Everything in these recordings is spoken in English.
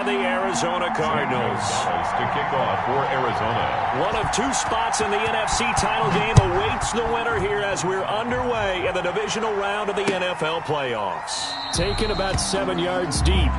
The Arizona Cardinals. To kick off for Arizona. One of two spots in the NFC title game awaits the winner here as we're underway in the divisional round of the NFL playoffs. Taken about 7 yards deep.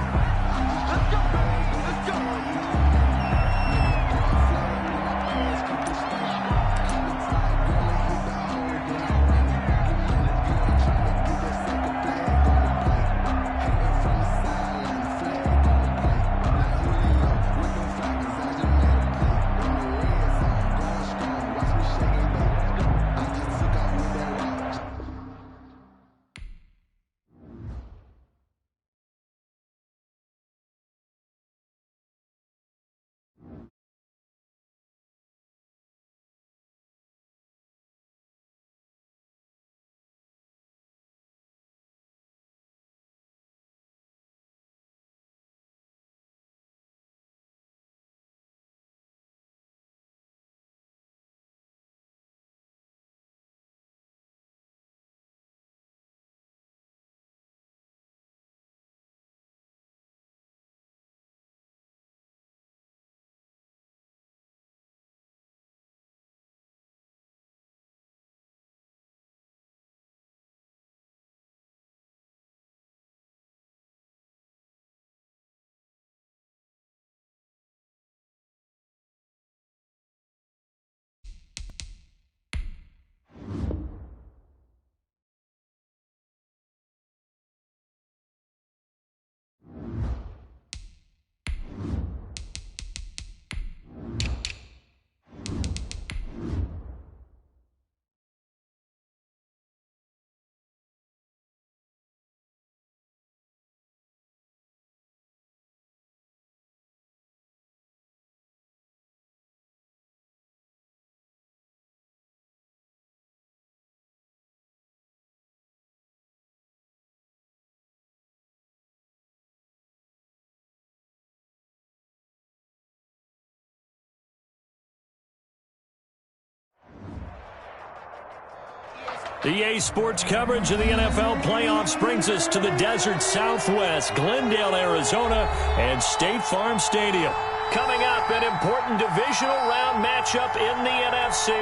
The EA Sports coverage of the NFL playoffs brings us to the desert Southwest, Glendale, Arizona, and State Farm Stadium. Coming up, an important divisional round matchup in the NFC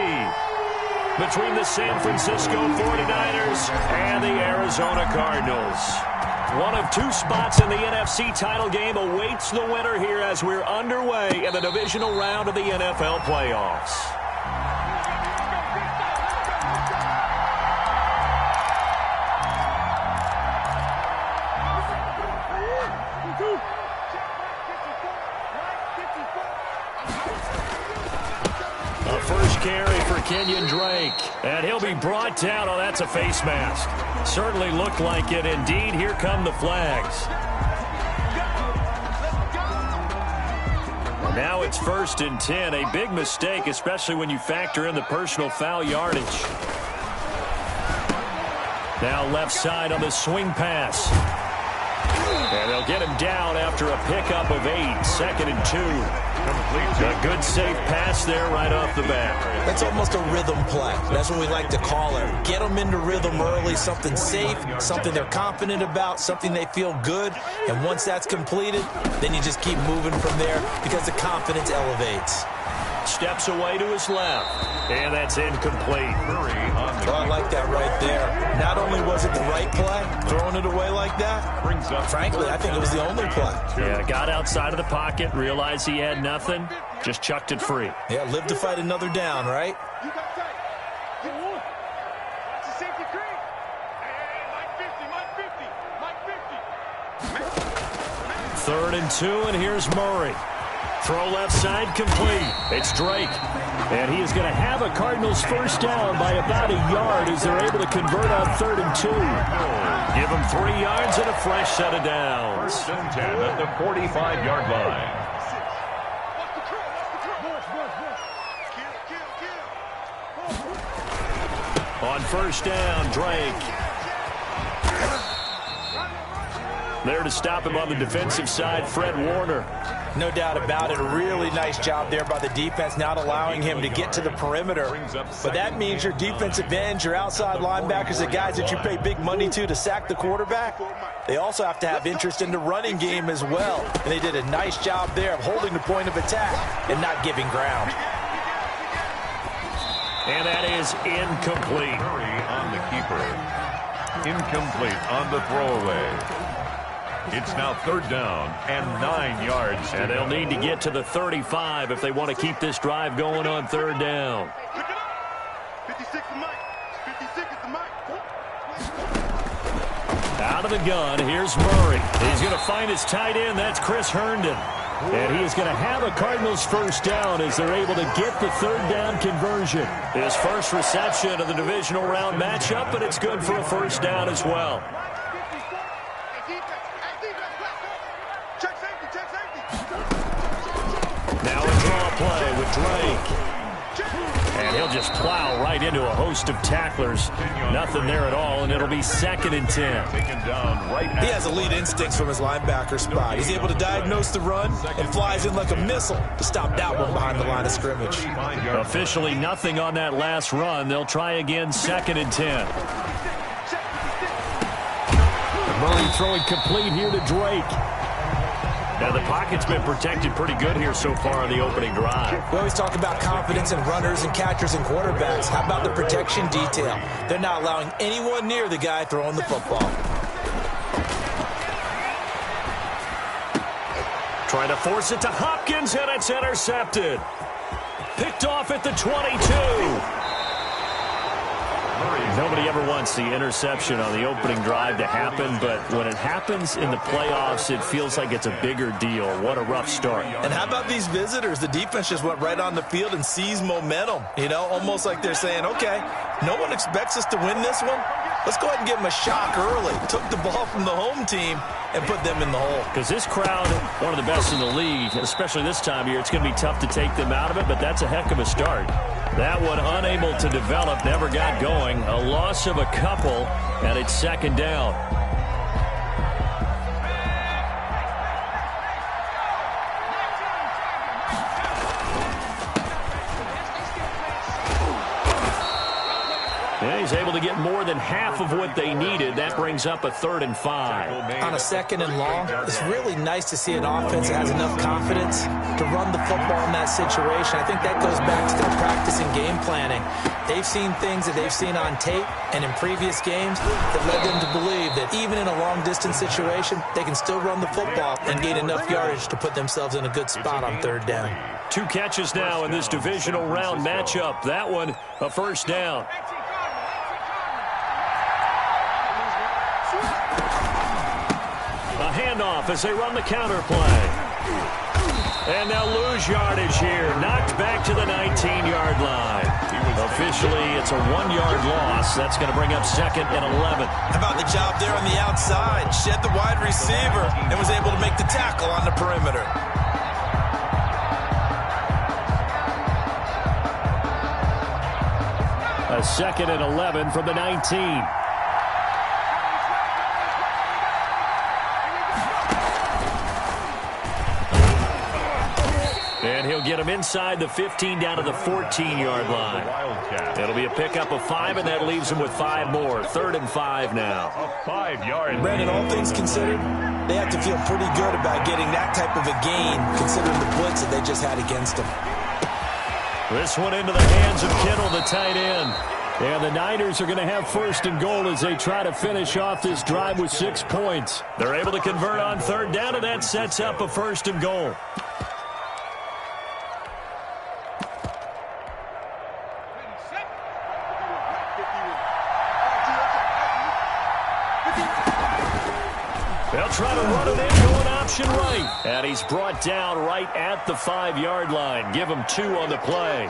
between the San Francisco 49ers and the Arizona Cardinals. One of two spots in the NFC title game awaits the winner here as we're underway in the divisional round of the NFL playoffs. Carry for Kenyon Drake, and he'll be brought down. Oh, that's a face mask. Certainly looked like it. Indeed, here come the flags. And now it's 1st and 10. A big mistake, especially when you factor in the personal foul yardage. Now left side on the swing pass. And they'll get him down after a pickup of 8. 2nd and 2. A good safe pass there right off the bat. That's almost a rhythm play. That's what we like to call it. Get them into rhythm early, something safe, something they're confident about, something they feel good. And once that's completed, then you just keep moving from there because the confidence elevates. Steps away to his left. And that's incomplete. Well, I like that right there. Not only was it the right play, throwing it away like that, frankly, I think it was the only play. Yeah, got outside of the pocket, realized he had nothing, just chucked it free. Yeah, live to fight another down, right? You got tight. You won. That's a safety green. Hey, Mike 50. 3rd and 2, and here's Murray. Throw left side complete. It's Drake. And he is going to have a Cardinals first down by about a yard as they're able to convert on 3rd and 2. Give him 3 yards and a fresh set of downs. 1st and 10 at the 45-yard line. On 1st down, Drake. There to stop him on the defensive side, Fred Warner. No doubt about it. A really nice job there by the defense, not allowing him to get to the perimeter. But that means your defensive ends, your outside linebackers, the guys that you pay big money to sack the quarterback, they also have to have interest in the running game as well. And they did a nice job there of holding the point of attack and not giving ground. And that is incomplete. Murray on the keeper. Incomplete on the throwaway. It's now 3rd down and 9 yards. And they'll need to get to the 35 if they want to keep this drive going on 3rd down. 56 is Mike. 56 is the Mike. Out of the gun, here's Murray. He's going to find his tight end. That's Chris Herndon. And he is going to have a Cardinals first down as they're able to get the 3rd down conversion. His first reception of the divisional round matchup, but it's good for a first down as well. Now a draw play with Drake. And he'll just plow right into a host of tacklers. Nothing there at all, and it'll be 2nd and 10. He has elite instincts from his linebacker spot. He's able to diagnose the run and flies in like a missile to stop that one behind the line of scrimmage. Officially nothing on that last run. They'll try again, 2nd and 10. Murray throwing complete here to Drake. Now, the pocket's been protected pretty good here so far on the opening drive. We always talk about confidence in runners and catchers and quarterbacks. How about the protection detail? They're not allowing anyone near the guy throwing the football. Trying to force it to Hopkins, and it's intercepted. Picked off at the 22. Nobody ever wants the interception on the opening drive to happen, but when it happens in the playoffs, it feels like it's a bigger deal. What a rough start. And how about these visitors? The defense just went right on the field and seized momentum. You know, almost like they're saying, okay, no one expects us to win this one. Let's go ahead and give them a shock early. Took the ball from the home team and put them in the hole. Because this crowd, one of the best in the league, especially this time of year, it's going to be tough to take them out of it, but that's a heck of a start. That one unable to develop, never got going. A loss of a couple, and it's 2nd down. And he's able to get more than half of what they needed. That brings up a 3rd and 5. On a 2nd and long, it's really nice to see an offense that has enough confidence to run the football in that situation. I think that goes back to their practice and game planning. They've seen things that they've seen on tape and in previous games that led them to believe that even in a long-distance situation, they can still run the football and gain enough yardage to put themselves in a good spot on 3rd down. 2 catches now in this divisional round matchup. That one, a first down. A handoff as they run the counter play. And they'll lose yardage here. Knocked back to the 19-yard line. Officially, it's a 1-yard loss. That's going to bring up 2nd and 11. How about the job there on the outside? Shed the wide receiver and was able to make the tackle on the perimeter. A 2nd and 11 from the 19. And he'll get him inside the 15 down to the 14-yard line. It'll be a pickup of 5, and that leaves him with 5 more. 3rd and 5 now. A 5-yard. Brandon, all things considered, they have to feel pretty good about getting that type of a gain, considering the blitz that they just had against them. This one into the hands of Kittle, the tight end. And the Niners are going to have 1st and goal as they try to finish off this drive with 6 points. They're able to convert on 3rd down, and that sets up a 1st and goal. They'll try to run it in, going option right. And he's brought down right at the 5-yard line. Give him 2 on the play.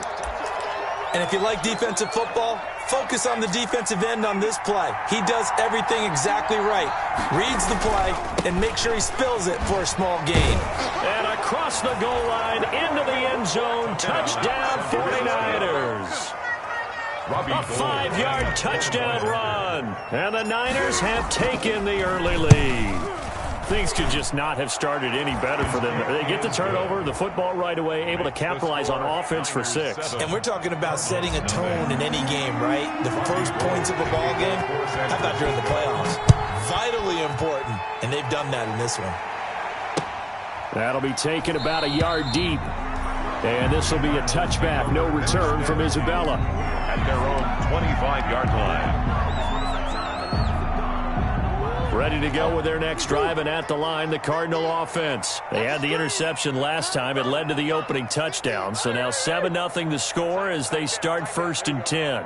And if you like defensive football, focus on the defensive end on this play. He does everything exactly right. Reads the play and makes sure he spills it for a small gain. And across the goal line, into the end zone, touchdown 49ers. A 5-yard touchdown run. And the Niners have taken the early lead. things could just not have started any better for them. They get the turnover, the football right away, able to capitalize on offense for 6. And we're talking about setting a tone in any game, right? The first points of a ball game, how about during the playoffs? Vitally important, and they've done that in this one. That'll be taken about a yard deep. And this will be a touchback. No return from Isabella. At their own 25-yard line. Ready to go with their next drive, and at the line, the Cardinal offense. They had the interception last time. It led to the opening touchdown. So now 7-0 the score as they start 1st and 10.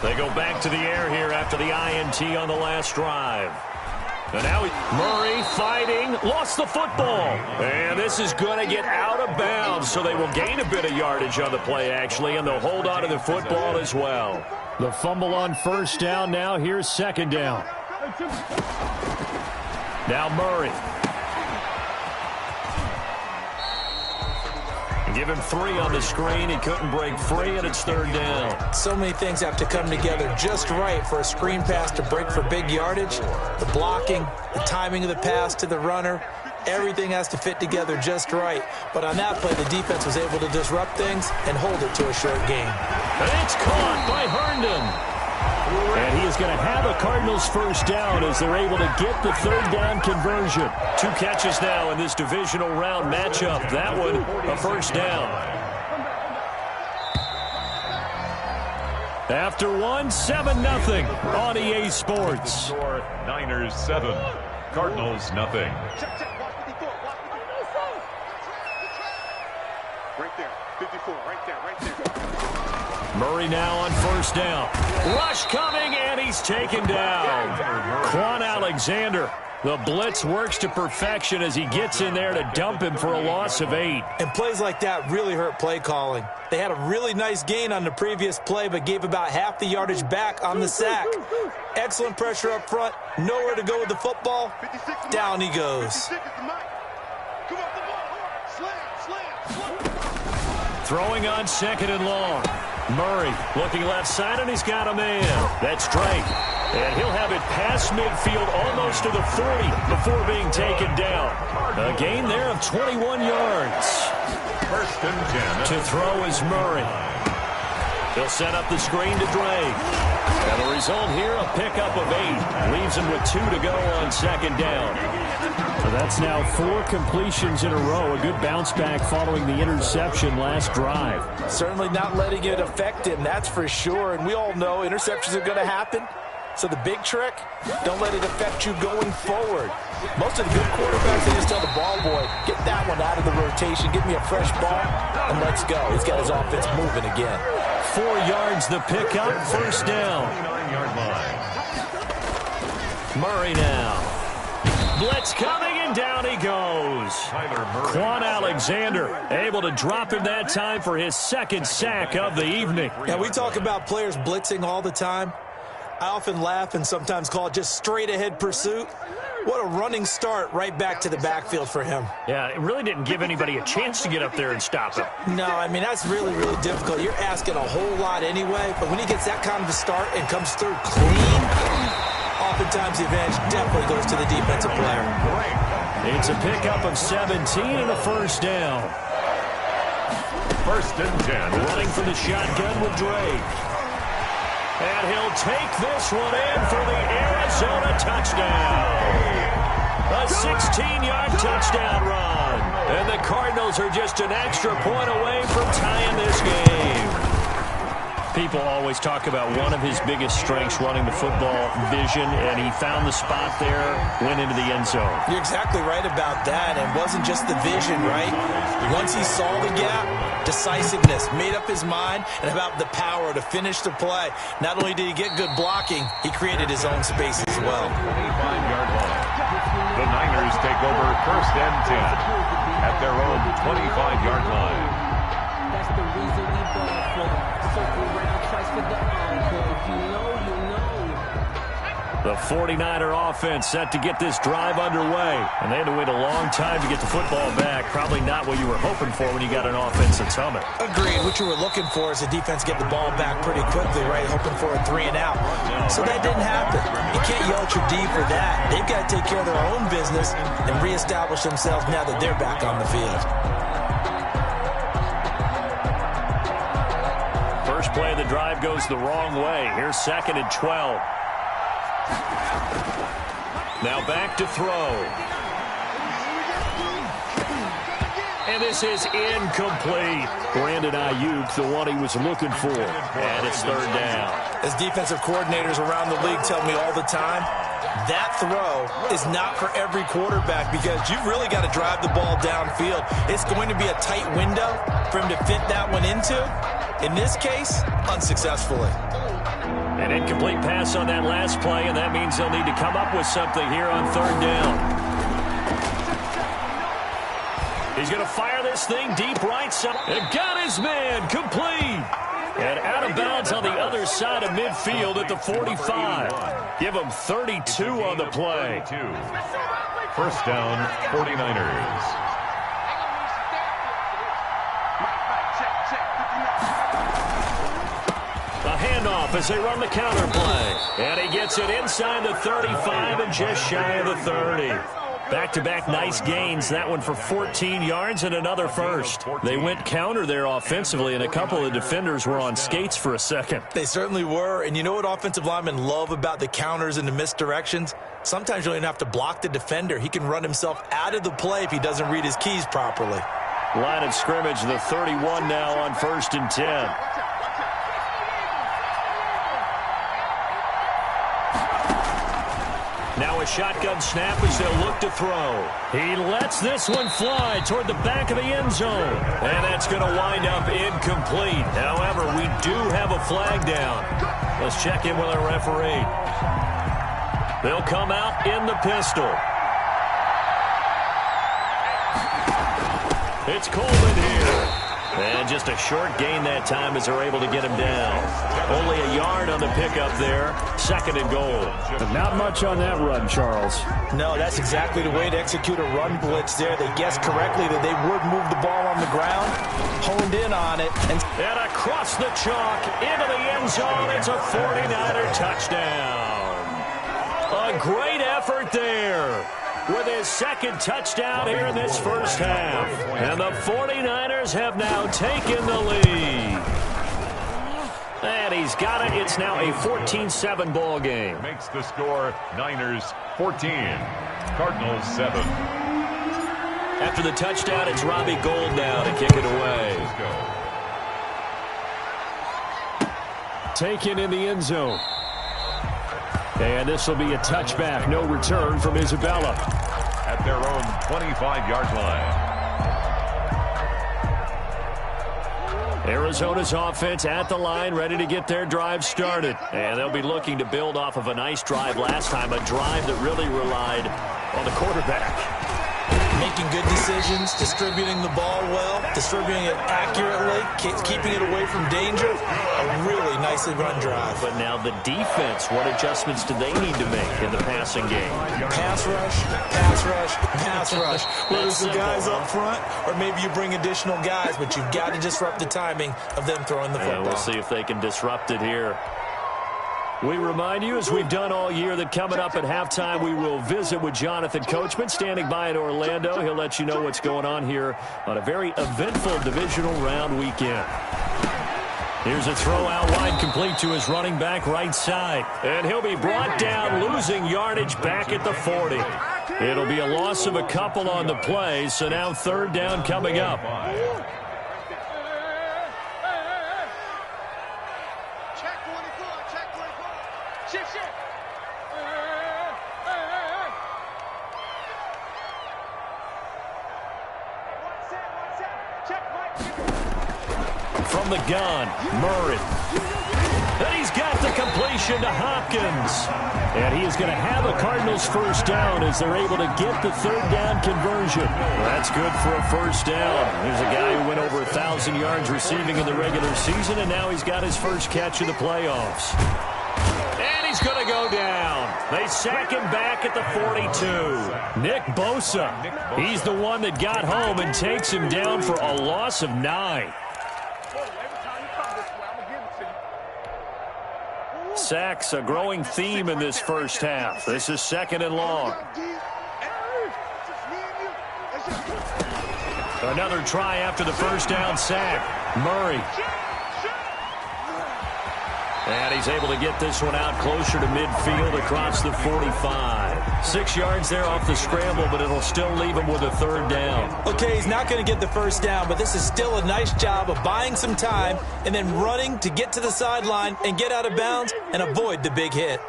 They go back to the air here after the INT on the last drive. And now Murray fighting, lost the football. And this is going to get out of bounds, so they will gain a bit of yardage on the play, actually, and they'll hold on to the football as well. The fumble on 1st down now. Here's 2nd down. Now Murray. Give him 3 on the screen. He couldn't break free, and it's 3rd down. So many things have to come together just right for a screen pass to break for big yardage. The blocking, the timing of the pass to the runner, everything has to fit together just right. But on that play, the defense was able to disrupt things and hold it to a short gain. And it's caught by Herndon. And he is going to have a Cardinals 1st down as they're able to get the 3rd down conversion. 2 catches now in this divisional round matchup. That one, a 1st down. After 1, 7-0 on EA Sports. Niners 7, Cardinals nothing. Right there, 54, right there. Murray now on 1st down. Rush coming, and he's taken down. Quan Alexander. The blitz works to perfection as he gets in there to dump him for a loss of 8. And plays like that really hurt play calling. They had a really nice gain on the previous play, but gave about half the yardage back on the sack. Excellent pressure up front. Nowhere to go with the football. Down he goes. Throwing on 2nd and long. Murray looking left side, and he's got a man. That's Drake. And he'll have it past midfield almost to the 40 before being taken down. A gain there of 21 yards. 1st and 10. To throw is Murray. He'll set up the screen to Drake. And the result here, a pickup of 8. Leaves him with 2 to go on 2nd down. So that's now 4 completions in a row. A good bounce back following the interception last drive. Certainly not letting it affect him, that's for sure. And we all know interceptions are going to happen. So the big trick, don't let it affect you going forward. Most of the good quarterbacks, they just tell the ball boy, get that one out of the rotation, give me a fresh ball, and let's go. He's got his offense moving again. 4 yards the pickup, 1st down. 29-yard line. Murray now. Blitz coming, and down he goes. Quan Alexander able to drop him that time for his 2nd sack of the evening. Now, we talk about players blitzing all the time. I often laugh and sometimes call it just straight-ahead pursuit. What a running start right back to the backfield for him. Yeah, it really didn't give anybody a chance to get up there and stop him. No, I mean, that's really, really difficult. You're asking a whole lot anyway, but when he gets that kind of a start and comes through clean, oftentimes the advantage definitely goes to the defensive player. It's a pickup of 17 and a 1st down. 1st and 10. Running for the shotgun with Drake. And he'll take this one in for the Arizona touchdown. A 16-yard touchdown run. And the Cardinals are just an extra point away from tying this game. People always talk about one of his biggest strengths, running the football, vision, and he found the spot there, went into the end zone. You're exactly right about that. It wasn't just the vision, right? Once he saw the gap, decisiveness, made up his mind, and about the power to finish the play. Not only did he get good blocking, he created his own space as well. 25-yard line. The Niners take over 1st and 10 at their own 25-yard line. That's the reason we ball for. Circle around, tries for the encore. If you know, you know. The 49er offense set to get this drive underway. And they had to wait a long time to get the football back. Probably not what you were hoping for when you got an offense that's humming. Agreed. What you were looking for is the defense get the ball back pretty quickly, right? Hoping for a 3 and out. So that didn't happen. You can't yell at your D for that. They've got to take care of their own business and reestablish themselves now that they're back on the field. First play of the drive goes the wrong way. Here's 2nd and 12. Now back to throw. And this is incomplete. Brandon Ayuk, the one he was looking for. And it's 3rd down. As defensive coordinators around the league tell me all the time, that throw is not for every quarterback because you've really got to drive the ball downfield. It's going to be a tight window for him to fit that one into. In this case, unsuccessfully. An incomplete pass on that last play, and that means they'll need to come up with something here on 3rd down. He's going to fire this thing deep right side. And got his man complete. And out of bounds on the other side of midfield at the 45. Give him 32 on the play. 1st down, 49ers. A handoff as they run the counter play. And he gets it inside the 35 and just shy of the 30. Back-to-back nice gains. That one for 14 yards and another first. They went counter there offensively, and a couple of defenders were on skates for a second. They certainly were. And you know what offensive linemen love about the counters and the misdirections? Sometimes you don't even have to block the defender. He can run himself out of the play if he doesn't read his keys properly. Line of scrimmage, the 31 now on 1st and 10. Now a shotgun snap as they'll look to throw. He lets this one fly toward the back of the end zone. And that's going to wind up incomplete. However, we do have a flag down. Let's check in with our referee. They'll come out in the pistol. It's Coleman here. And just a short gain that time as they're able to get him down. Only a yard on the pickup there. 2nd and goal. Not much on that run, Charles. No, that's exactly the way to execute a run blitz there. They guessed correctly that they would move the ball on the ground, honed in on it. And across the chalk, into the end zone. It's a 49er touchdown. A great effort there. With his 2nd touchdown here in this first half. And the 49ers have now taken the lead. And he's got it. It's now a 14-7 ball game. Makes the score Niners 14, Cardinals 7. After the touchdown, it's Robbie Gould now to kick it away. Taken in the end zone. And this will be a touchback. No return from Isabella. At their own 25-yard line. Arizona's offense at the line, ready to get their drive started. And they'll be looking to build off of a nice drive last time, a drive that really relied on the quarterback. Making good decisions, distributing the ball well, distributing it accurately, keeping it away from danger. A really nicely run drive. But now the defense, what adjustments do they need to make in the passing game? Pass rush, pass rush, pass rush. Whether it's the guys up front or maybe you bring additional guys, but you've got to disrupt the timing of them throwing the football. And we'll see if they can disrupt it here. We remind you, as we've done all year, that coming up at halftime, we will visit with Jonathan Coachman, standing by in Orlando. He'll let you know what's going on here on a very eventful divisional round weekend. Here's a throw out wide, complete to his running back right side. And he'll be brought down, losing yardage back at the 40. It'll be a loss of a couple on the play, so now 3rd down coming up. From the gun, Murray. And he's got the completion to Hopkins. And he is going to have a Cardinals 1st down as they're able to get the 3rd down conversion. Well, that's good for a 1st down. Here's a guy who went over 1,000 yards receiving in the regular season, and now he's got his first catch of the playoffs. And he's going to go down. They sack him back at the 42. Nick Bosa, he's the one that got home and takes him down for a loss of 9. Sacks, a growing theme in this first half. This is 2nd and long. Another try after the first down sack. Murray. And he's able to get this one out closer to midfield across the 45. 6 yards there off the scramble, but it'll still leave him with a 3rd down. Okay, he's not going to get the first down, but this is still a nice job of buying some time and then running to get to the sideline and get out of bounds and avoid the big hit.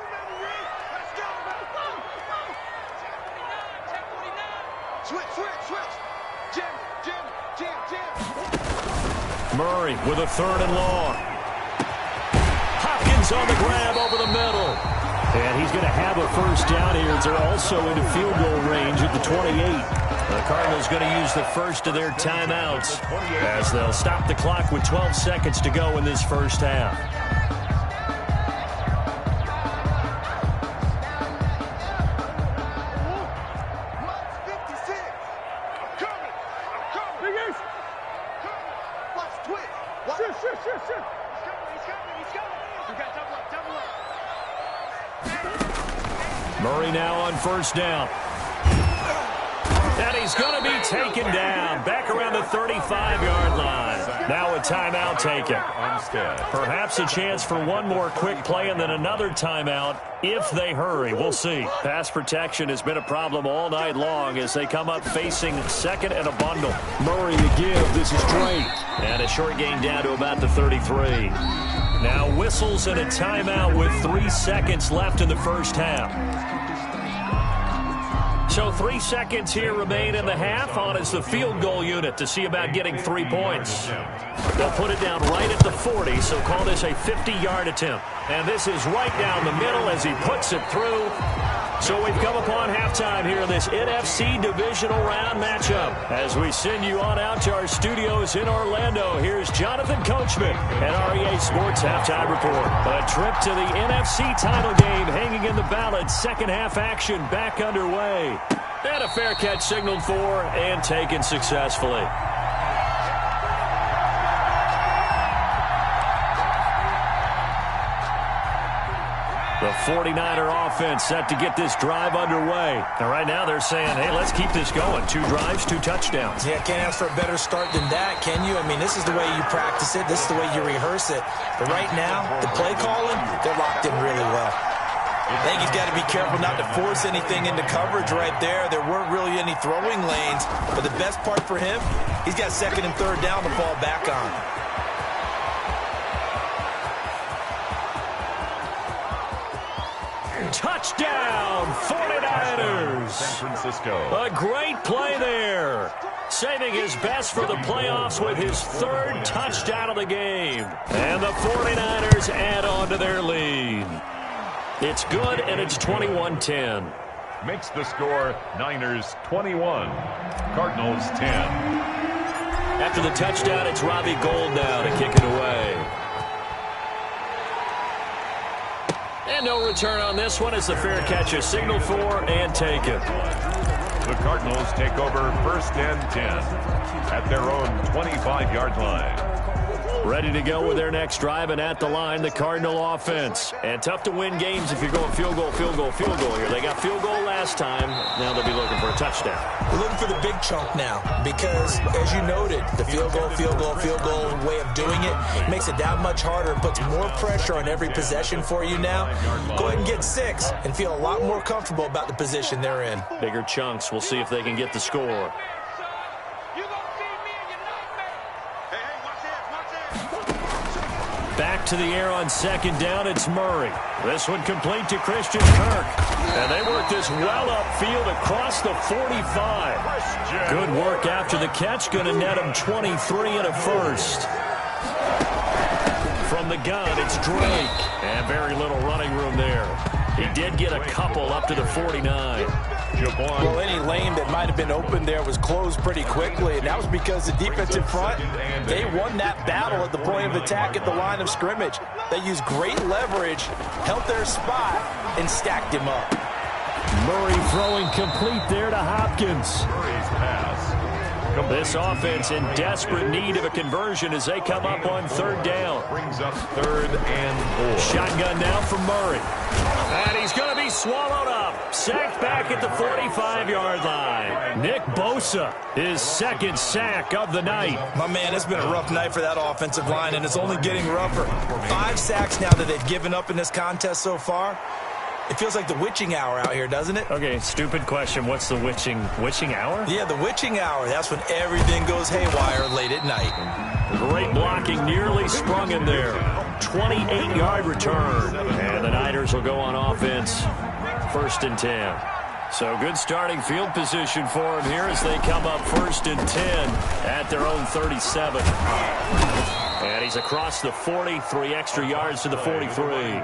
Murray with a 3rd and long. Hopkins on the grab over the middle. And he's going to have a first down here. They're also into field goal range at the 28. The Cardinals going to use the first of their timeouts as they'll stop the clock with 12 seconds to go in this first half. Murray now on first down. And he's going to be taken down back around the 35-yard line. Now a timeout taken. Perhaps a chance for one more quick play and then another timeout if they hurry. We'll see. Pass protection has been a problem all night long as they come up facing 2nd and a bundle. Murray to give. This is Drake. And a short gain down to about the 33. Now whistles and a timeout with 3 seconds left in the first half. So 3 seconds here remain in the half. On is the field goal unit to see about getting 3 points. They'll put it down right at the 40, so call this a 50-yard attempt. And this is right down the middle as he puts it through. So we've come upon halftime here in this NFC divisional round matchup. As we send you on out to our studios in Orlando, here's Jonathan Coachman and REA Sports Halftime Report. A trip to the NFC title game hanging in the balance. Second half action back underway. And a fair catch signaled for and taken successfully. The 49er offense set to get this drive underway. And right now they're saying, hey, let's keep this going. 2 drives, 2 touchdowns. Yeah, can't ask for a better start than that, can you? I mean, this is the way you practice it. This is the way you rehearse it. But right now, the play calling, they're locked in really well. I think he's got to be careful not to force anything into coverage right there. There weren't really any throwing lanes. But the best part for him, he's got 2nd and 3rd down to fall back on. Touchdown, 49ers. San Francisco. A great play there. Saving his best for the playoffs with his 3rd touchdown of the game. And the 49ers add on to their lead. It's good, and it's 21-10. Makes the score Niners 21, Cardinals 10. After the touchdown, it's Robbie Gould now to kick it away. And no return on this one as the fair catch is signaled for and taken. The Cardinals take over 1st and 10 at their own 25-yard line. Ready to go with their next drive, and at the line, the Cardinal offense. And tough to win games if you're going field goal, field goal, field goal here. They got field goal last time. Now they'll be looking for a touchdown. We're looking for the big chunk now because, as you noted, the field goal way of doing it makes it that much harder and puts more pressure on every possession for you now. Go ahead and get 6 and feel a lot more comfortable about the position they're in. Bigger chunks. We'll see if they can get the score. Back to the air on 2nd down, it's Murray. This one complete to Christian Kirk. And they work this well upfield across the 45. Good work after the catch, going to net him 23 and a first. From the gun, it's Drake. And very little running room there. He did get a couple up to the 49. Well, any lane that might have been open there was closed pretty quickly, and that was because the defensive front, they won that battle at the point of attack at the line of scrimmage. They used great leverage, held their spot, and stacked him up. Murray throwing complete there to Hopkins. Murray's pass. This offense in desperate need of a conversion as they come up on third down. Brings up 3rd and 4. Shotgun now for Murray. And he's going to be swallowed up. Sacked back at the 45-yard line. Nick Bosa, his second sack of the night. My man, it's been a rough night for that offensive line, and it's only getting rougher. 5 sacks now that they've given up in this contest so far. It feels like the witching hour out here, doesn't it? Okay, stupid question. What's the witching hour? Yeah, the witching hour. That's when everything goes haywire late at night. Great blocking, nearly sprung in there. 28-yard return. And the Niners will go on offense. 1st and 10. So good starting field position for him here as they come up 1st and 10 at their own 37. And he's across the 40, 3 extra yards to the 43.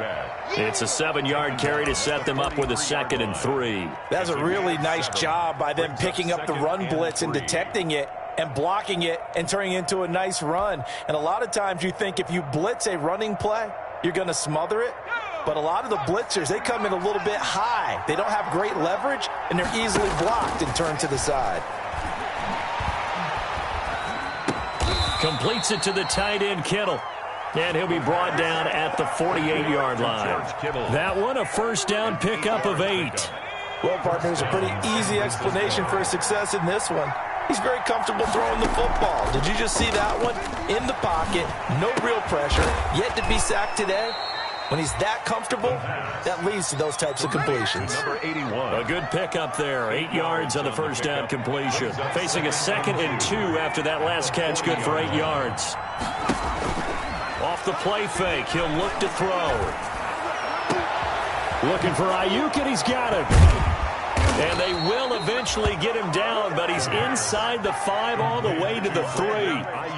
It's a 7-yard carry to set them up with a 2nd and 3. That's a really nice job by them picking up the run blitz and detecting it and blocking it and turning it into a nice run. And a lot of times you think if you blitz a running play, you're going to smother it. But a lot of the blitzers, they come in a little bit high. They don't have great leverage, and they're easily blocked and turned to the side. Completes it to the tight end, Kittle. And he'll be brought down at the 48-yard line. That one, a 1st down pickup of 8. Well, partners, a pretty easy explanation for his success in this one. He's very comfortable throwing the football. Did you just see that one? In the pocket, no real pressure, yet to be sacked today. When he's that comfortable, that leads to those types of completions. Number 81. A good pickup there. 8 yards on the 1st down completion. Facing a 2nd and 2 after that last catch, good for 8 yards. Off the play fake, he'll look to throw. Looking for Ayuk, and he's got him. And they will eventually get him down, but he's inside the 5 all the way to the 3.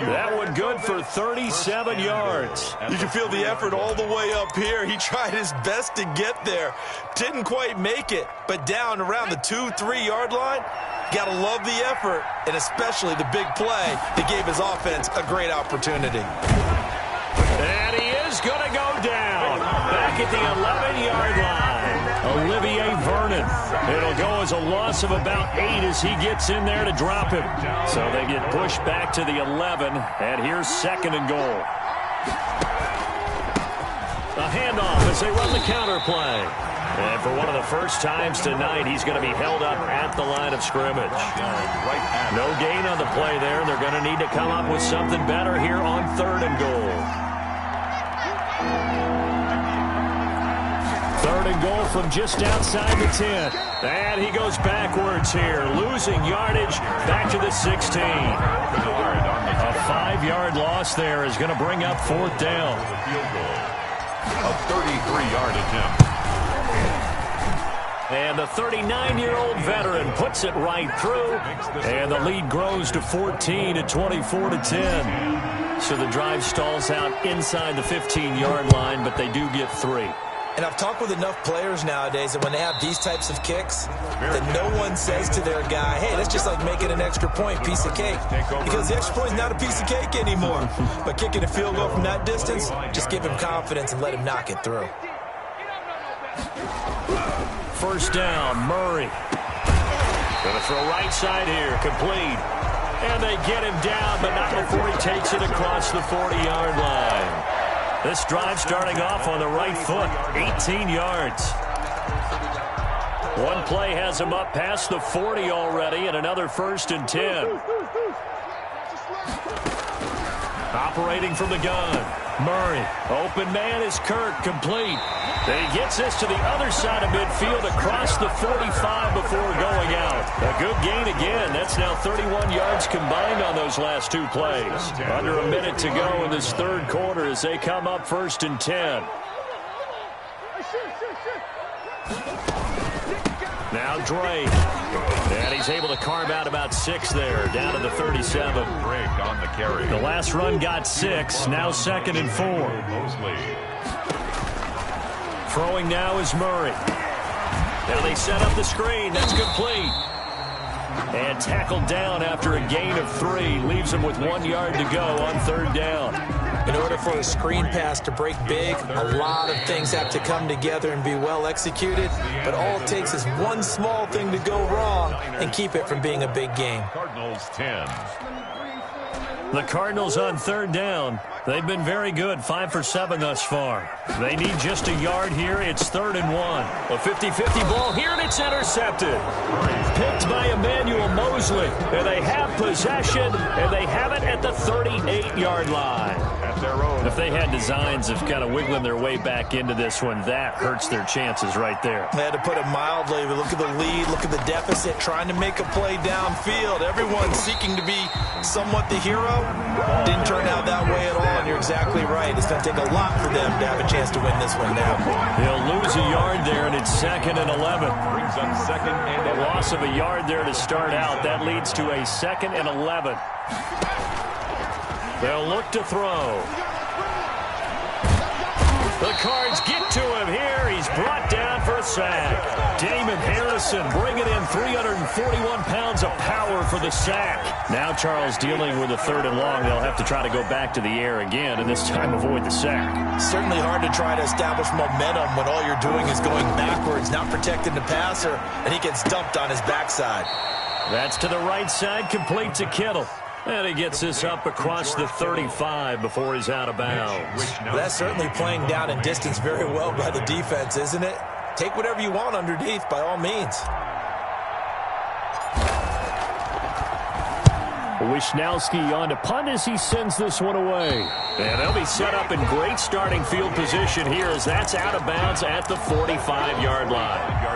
That one good for 37 yards. You can feel the effort all the way up here. He tried his best to get there. Didn't quite make it, but down around the 2-3 yard line, got to love the effort, and especially the big play that gave his offense a great opportunity. And he is going to go down back at the 11-yard line. Olivier Vernon. It'll go as a loss of about 8 as he gets in there to drop him. So they get pushed back to the 11, and here's 2nd and goal. A handoff as they run the counter play. And for one of the first times tonight, he's going to be held up at the line of scrimmage. No gain on the play there. They're going to need to come up with something better here on 3rd and goal. 3rd and goal from just outside the 10. And he goes backwards here, losing yardage back to the 16. A 5-yard loss there is going to bring up 4th down. A 33-yard attempt. And the 39-year-old veteran puts it right through. And the lead grows to 14 at 24-10. So the drive stalls out inside the 15-yard line, but they do get 3. And I've talked with enough players nowadays that when they have these types of kicks, that no one says to their guy, hey, that's just like making an extra point, piece of cake. Because the extra point is not a piece of cake anymore. But kicking a field goal from that distance, just give him confidence and let him knock it through. 1st down, Murray. Going to throw right side here, complete. And they get him down, but not before he takes it across the 40-yard line. This drive starting off on the right foot, 18 yards. One play has him up past the 40 already, and another 1st and 10. Operating from the gun, Murray. Open man is Kirk, complete. Then he gets this to the other side of midfield across the 45 before going out. A good gain again. That's now 31 yards combined on those last 2 plays. Under a minute to go in this 3rd quarter as they come up 1st and 10. Now Drake. And he's able to carve out about 6 there, down to the 37. Break on the carry. The last run got 6, now 2nd and 4. Throwing now is Murray. Now they set up the screen. That's complete. And tackled down after a gain of 3. Leaves him with 1 yard to go on 3rd down. In order for a screen pass to break big, a lot of things have to come together and be well executed. But all it takes is one small thing to go wrong and keep it from being a big game. Cardinals 10. The Cardinals on 3rd down. They've been very good, 5 for 7 thus far. They need just a yard here. It's 3rd and 1. A 50-50 ball here, and it's intercepted. Picked by Emmanuel Mosley. And they have possession, and they have it at the 38-yard line. At their own. If they had designs of kind of wiggling their way back into this one, that hurts their chances right there. They had to put it mildly. But look at the lead, look at the deficit, trying to make a play downfield. Everyone seeking to be somewhat the hero. Didn't turn out that way at all, and you're exactly right. It's going to take a lot for them to have a chance to win this one now. They'll lose a yard there, and it's 2nd and 11. Brings up 2nd and A loss of a yard there to start out. That leads to a 2nd and 11. They'll look to throw. The Cards get to him here. He's brought down for a sack. Damon Harrison bringing in 341 pounds of power for the sack. Now Charles dealing with a 3rd and long. They'll have to try to go back to the air again, and this time avoid the sack. Certainly hard to try to establish momentum when all you're doing is going backwards, not protecting the passer, and he gets dumped on his backside. That's to the right side, complete to Kittle. And he gets this up across the 35 before he's out of bounds. That's certainly playing down in distance very well by the defense, isn't it? Take whatever you want underneath, by all means. Wisnowski on to punt as he sends this one away. And they'll be set up in great starting field position here as that's out of bounds at the 45-yard line.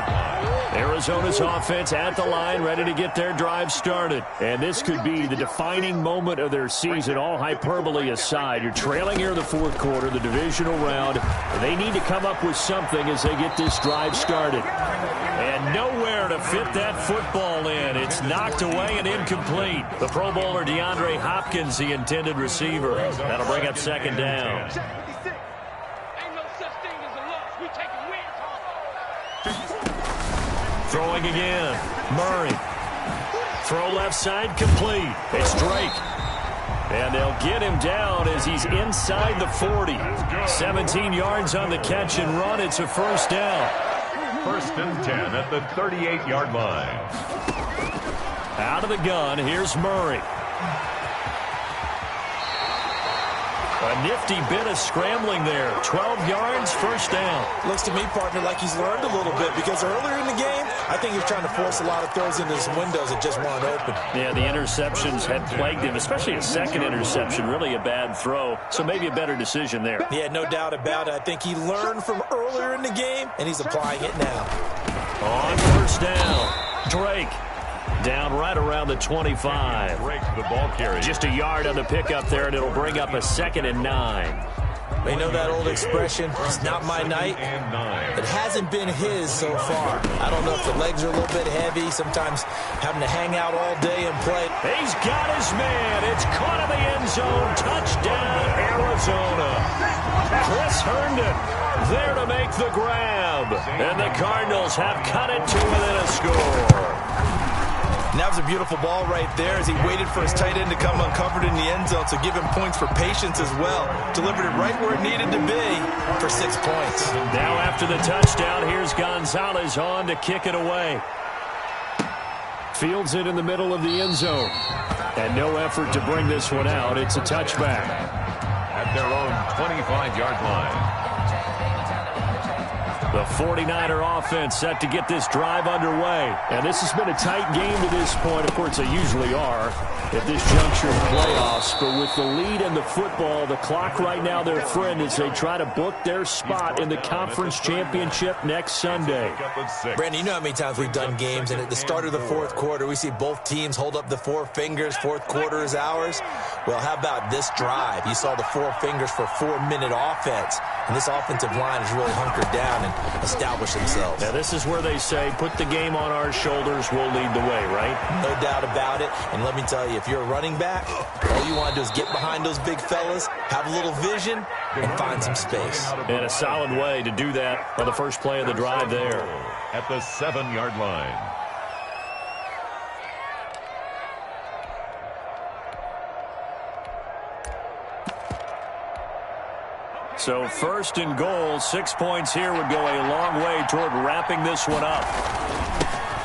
Arizona's offense at the line, ready to get their drive started. And this could be the defining moment of their season, all hyperbole aside. You're trailing here in the 4th quarter, the divisional round. They need to come up with something as they get this drive started. And nowhere to fit that football in. It's knocked away and incomplete. The Pro Bowler DeAndre Hopkins, the intended receiver. That'll bring up 2nd down. Throwing again. Murray. Throw left side complete. It's Drake. And they'll get him down as he's inside the 40. 17 yards on the catch and run. It's a 1st down. 1st and 10 at the 38-yard line. Out of the gun, here's Murray. A nifty bit of scrambling there. 12 yards, 1st down. Looks to me, partner, like he's learned a little bit because earlier in the game, I think he was trying to force a lot of throws into his windows that just weren't open. Yeah, the interceptions had plagued him, especially a 2nd interception. Really a bad throw, so maybe a better decision there. Yeah, no doubt about it. I think he learned from earlier in the game, and he's applying it now. On 1st down, Drake. Down right around the 25. Break the ball carrier. Just a yard on the pickup there, and it'll bring up a 2nd and 9. They know that old expression, it's not my night. It hasn't been his so far. I don't know if the legs are a little bit heavy, sometimes having to hang out all day and play. He's got his man. It's caught in the end zone. Touchdown, Arizona. Chris Herndon there to make the grab. And the Cardinals have cut it to within a score. And that was a beautiful ball right there as he waited for his tight end to come uncovered in the end zone, so give him points for patience as well. Delivered it right where it needed to be for 6 points. Now after the touchdown, here's Gonzalez on to kick it away. Fields it in the middle of the end zone. And no effort to bring this one out. It's a touchback. At their own 25-yard line. The 49er offense set to get this drive underway. And this has been a tight game to this point. Of course, they usually are at this juncture of playoffs. But with the lead in the football, the clock right now their friend as they try to book their spot in the conference championship next Sunday. Brandon, you know how many times we've done games, and at the start of the 4th quarter, we see both teams hold up the 4 fingers. 4th quarter is ours. Well, how about this drive? You saw the 4 fingers for 4-minute offense. And this offensive line is really hunkered down. And establish themselves. Now, this is where they say, put the game on our shoulders, we'll lead the way, right? No doubt about it. And let me tell you, if you're a running back, all you want to do is get behind those big fellas, have a little vision, and find some space. And a solid way to do that on the first play of the drive there. At the 7-yard line. So first and goal, 6 points here would go a long way toward wrapping this one up.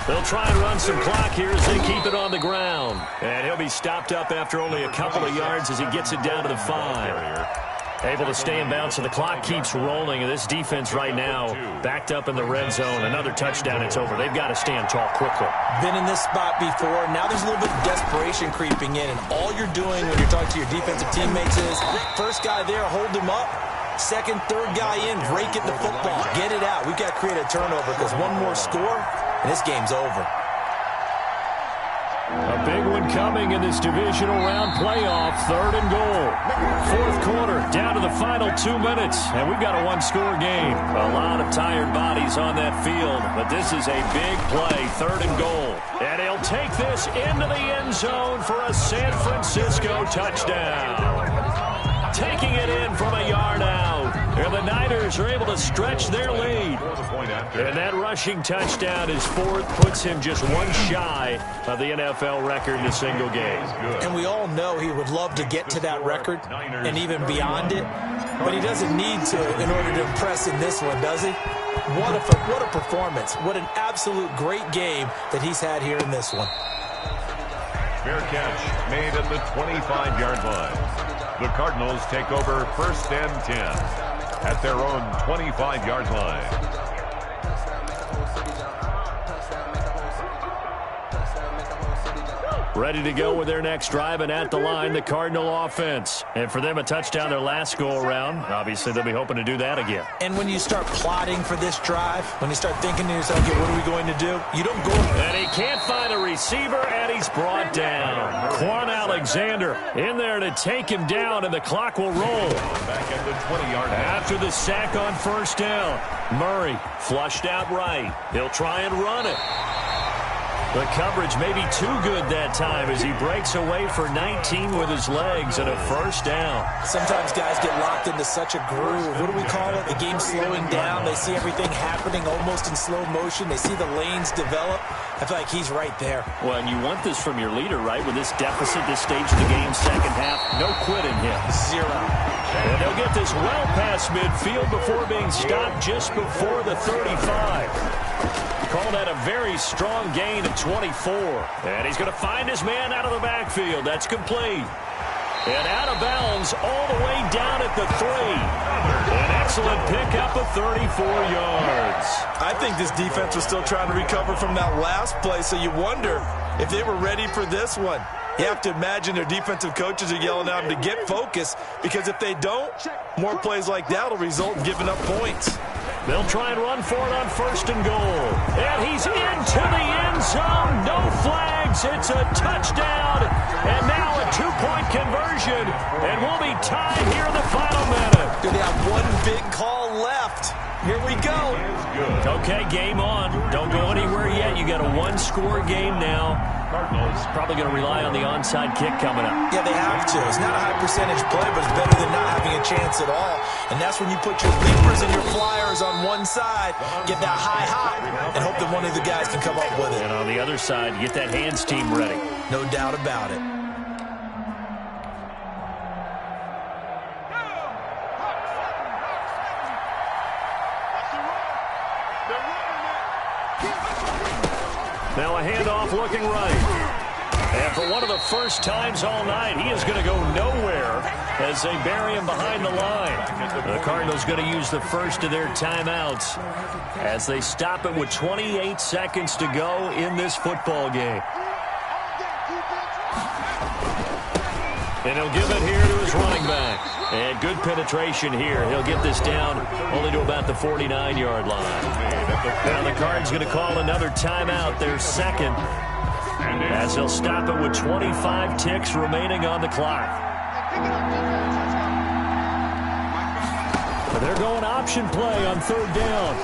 They'll try and run some clock here as they keep it on the ground. And he'll be stopped up after only a couple of yards as he gets it down to the 5. Able to stay in bounds, so the clock keeps rolling. And this defense right now backed up in the red zone. Another touchdown, it's over. They've got to stand tall quickly. Been in this spot before. Now there's a little bit of desperation creeping in. And all you're doing when you're talking to your defensive teammates is, first guy there, hold him up. Second, third guy in, rake it the football. Get it out. We've got to create a turnover because one more score, and this game's over. A big one coming in this divisional round playoff. 3rd and goal. 4th quarter, down to the final 2 minutes. And we've got a one-score game. A lot of tired bodies on that field. But this is a big play. 3rd and goal. And he'll take this into the end zone for a San Francisco touchdown. Taking it in from a yard out. And the Niners are able to stretch their lead. And that rushing touchdown is 4th, puts him just one shy of the NFL record in a single game. And we all know he would love to get to that record and even beyond it. But he doesn't need to in order to impress in this one, does he? What a performance. What an absolute great game that he's had here in this one. Fair catch made at the 25-yard line. The Cardinals take over 1st and 10 at their own 25-yard line. Ready to go with their next drive, and at the line, the Cardinal offense. And for them, a touchdown their last go-around. Obviously, they'll be hoping to do that again. And when you start plotting for this drive, when you start thinking to yourself, okay, what are we going to do? You don't go. And he can't find a receiver, and he's brought down. Quan Alexander in there to take him down, and the clock will roll. Back at the 20-yard line. After the sack on 1st down, Murray flushed out right. He'll try and run it. The coverage may be too good that time as he breaks away for 19 with his legs and a 1st down. Sometimes guys get locked into such a groove. What do we call it? The game's slowing down. They see everything happening almost in slow motion. They see the lanes develop. I feel like he's right there. Well, and you want this from your leader, right? With this deficit, this stage of the game, second half, no quit in him. 0. And they'll get this well past midfield before being stopped just before the 35. Call that a very strong gain of 24. And he's going to find his man out of the backfield. That's complete. And out of bounds all the way down at the 3. An excellent pickup of 34 yards. I think this defense was still trying to recover from that last play, so you wonder if they were ready for this one. You have to imagine their defensive coaches are yelling at them to get focused, because if they don't, more plays like that will result in giving up points. They'll try and run for it on 1st and goal. And he's into the end zone. No flags. It's a touchdown. And now a 2-point conversion. And we'll be tied here in the final minute. They have one big call left. Here we go. Okay, game on. Don't go anywhere yet. You got a one-score game now. Cardinals probably going to rely on the onside kick coming up. Yeah, they have to. It's not a high-percentage play, but it's better than not having a chance at all. And that's when you put your leapers and your flyers on one side, get that high hop, and hope that one of the guys can come up with it. And on the other side, get that hands team ready. No doubt about it. Now a handoff looking right. And for one of the first times all night, he is going to go nowhere as they bury him behind the line. The Cardinals going to use the first of their timeouts as they stop it with 28 seconds to go in this football game. And he'll give it here to his running back. And good penetration here. He'll get this down only to about the 49-yard line. Now the Cards going to call another timeout, their second, as they'll stop it with 25 ticks remaining on the clock. They're going option play on 3rd down.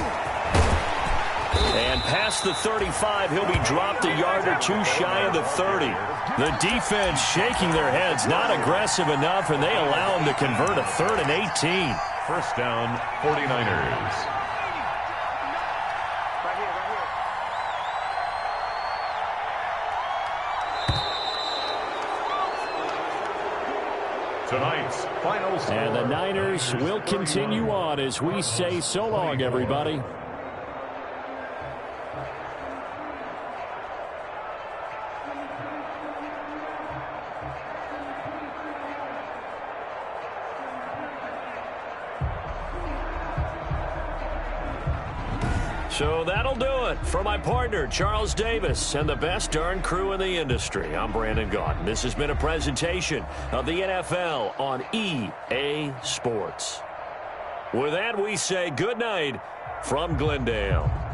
And past the 35, he'll be dropped a yard or two shy of the 30. The defense shaking their heads, not aggressive enough, and they allow him to convert a 3rd and 18. First down, 49ers. Tonight's final score. And the Niners will continue on as we say so long, everybody. So that'll do it for my partner, Charles Davis, and the best darn crew in the industry. I'm Brandon Gaudin. This has been a presentation of the NFL on EA Sports. With that, we say good night from Glendale.